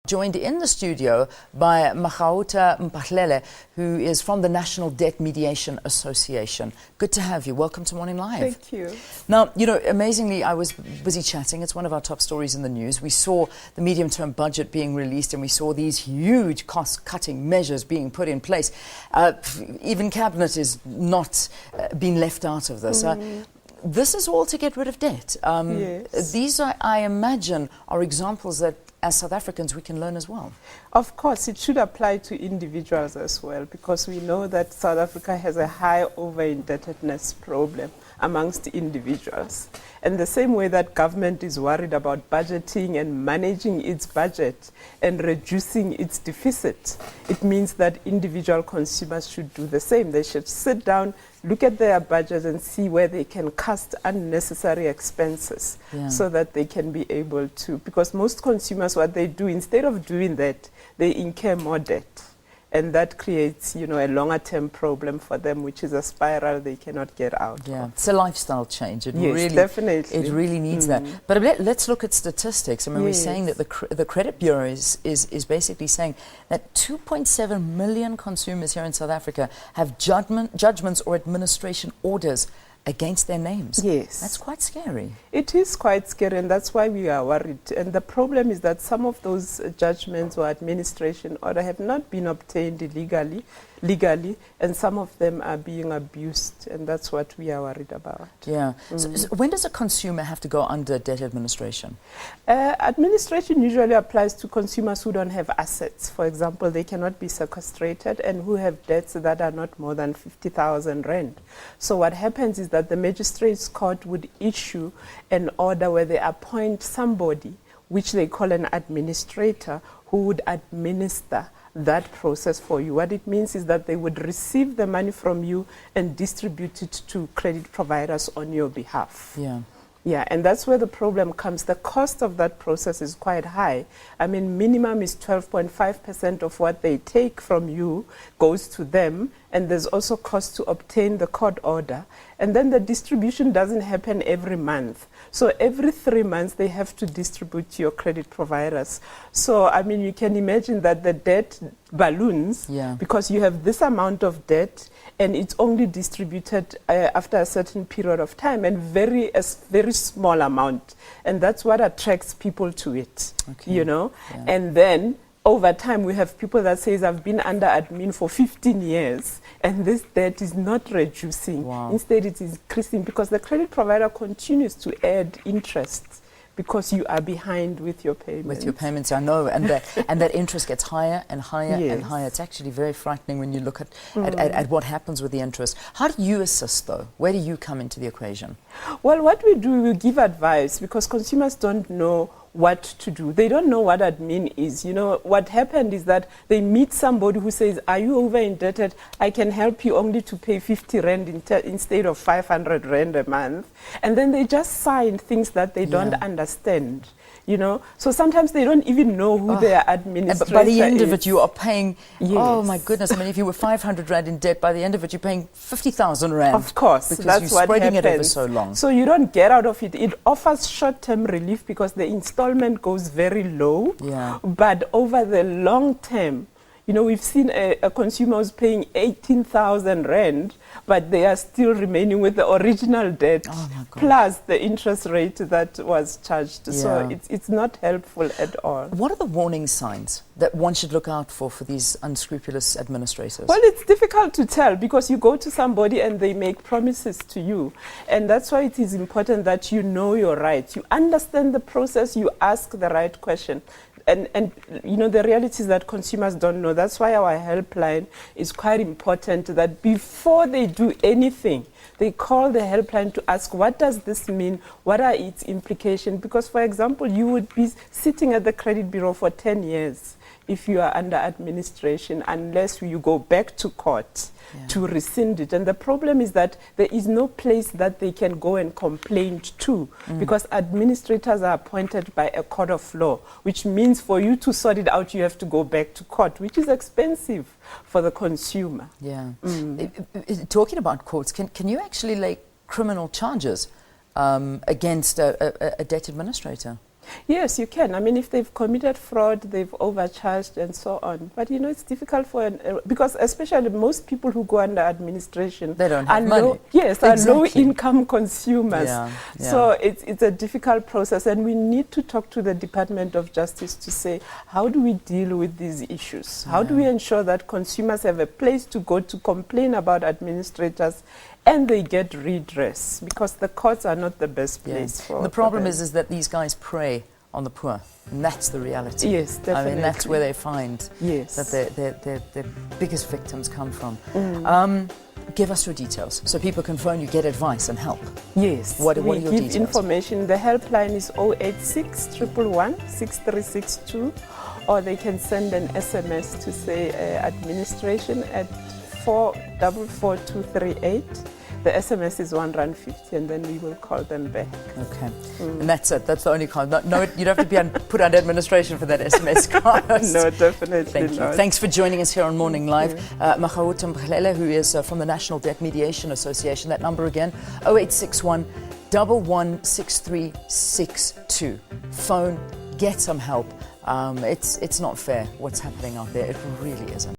Joined in the studio by Magauta Mphahlele, who is from the National Debt Mediation Association. Good to have you. Welcome to Morning Live. Thank you. Now, you know, amazingly, I was busy chatting. It's one of our top stories in the news. We saw the medium-term budget being released and we saw these huge cost-cutting measures being put in place. Even Cabinet is not being left out of this. This is all to get rid of debt. Yes. These, I imagine, are examples that as South Africans we can learn as well. Of course, it should apply to individuals as well, because we know that South Africa has a high over-indebtedness problem amongst individuals. And the same way that government is worried about budgeting and managing its budget and reducing its deficit, it means that individual consumers should do the same. They should sit down, look at their budget and see where they can cut unnecessary expenses so that they can be able to, because most consumers, what they do, instead of doing that, they incur more debt. And that creates, you know, a longer-term problem for them, which is a spiral they cannot get out of. It's a lifestyle change. Yes, really, definitely. It really needs that. But let's look at statistics. I mean, we're saying that the Credit Bureau is basically saying that 2.7 million consumers here in South Africa have judgments or administration orders against their names. Yes. That's quite scary. It is quite scary, and that's why we are worried. And the problem is that some of those judgments or administration order have not been obtained legally, and some of them are being abused, and that's what we are worried about. Yeah. So when does a consumer have to go under debt administration? Administration usually applies to consumers who don't have assets. For example, they cannot be sequestrated and who have debts that are not more than 50,000 rand. So what happens is that the magistrate's court would issue an order where they appoint somebody, which they call an administrator, who would administer that process for you. What it means is that they would receive the money from you and distribute it to credit providers on your behalf. Yeah, and that's where the problem comes. The cost of that process is quite high. I mean, minimum is 12.5% of what they take from you goes to them, and there's also cost to obtain the court order. And then the distribution doesn't happen every month. So every 3 months, they have to distribute to your credit providers. So, I mean, you can imagine that the debt balloons because you have this amount of debt and it's only distributed after a certain period of time, and a very small amount. And that's what attracts people to it, you know. And then over time, we have people that says, I've been under admin for 15 years, and this debt is not reducing. Instead, it is increasing because the credit provider continues to add interest because you are behind with your payments. With your payments, I know, and that interest gets higher and higher and higher. It's actually very frightening when you look at what happens with the interest. How do you assist, though? Where do you come into the equation? Well, what we do, we give advice because consumers don't know what to do. They don't know what admin is. You know, what happened is that they meet somebody who says, are you over-indebted? I can help you only to pay 50 rand instead of 500 rand a month. And then they just sign things that they don't understand. You know, so sometimes they don't even know who their administrator is. But by the end of it, you are paying, oh my goodness, I mean, if you were 500 rand in debt, by the end of it, you're paying 50,000 rand. Of course, because that's you're what spreading happens. it over so long. So you don't get out of it. It offers short-term relief because the installment goes very low. But over the long term, you know, we've seen a consumer who's paying 18,000 rand, but they are still remaining with the original debt, plus the interest rate that was charged. So it's not helpful at all. What are the warning signs that one should look out for these unscrupulous administrators? Well, it's difficult to tell because you go to somebody and they make promises to you. And that's why it is important that you know your rights. You understand the process, you ask the right question. And you know, the reality is that consumers don't know. That's why our helpline is quite important, that before they do anything, they call the helpline to ask, what does this mean? What are its implications? Because, for example, you would be sitting at the credit bureau for 10 years if you are under administration, unless you go back to court to rescind it. And the problem is that there is no place that they can go and complain to because administrators are appointed by a court of law, which means for you to sort it out, you have to go back to court, which is expensive for the consumer. Talking about courts, can you actually lay criminal charges against a debt administrator? Yes, you can. I mean, if they've committed fraud, they've overcharged and so on. But, you know, it's difficult for, because especially most people who go under administration, they don't have money. Are low-income consumers. Yeah. So it's a difficult process, and we need to talk to the Department of Justice to say, how do we deal with these issues? How do we ensure that consumers have a place to go to complain about administrators and they get redress? Because the courts are not the best place for the problem is that these guys prey on the poor, and that's the reality. Yes, definitely. I mean, that's where they find that their biggest victims come from. Give us your details so people can phone you, get advice and help. Yes. What are your give details? Information. The helpline is 086 111 6362, or they can send an SMS to say administration at 444238. The SMS is R1.50, and then we will call them back. Okay. And that's it. That's the only card. No, you don't have to be put under administration for that SMS card. No, definitely Thank you. not. Thanks for joining us here on Morning Live. Magauta Mphahlele, who is from the National Debt Mediation Association. That number again, 0861 116362. Phone, get some help. It's not fair what's happening out there. It really isn't.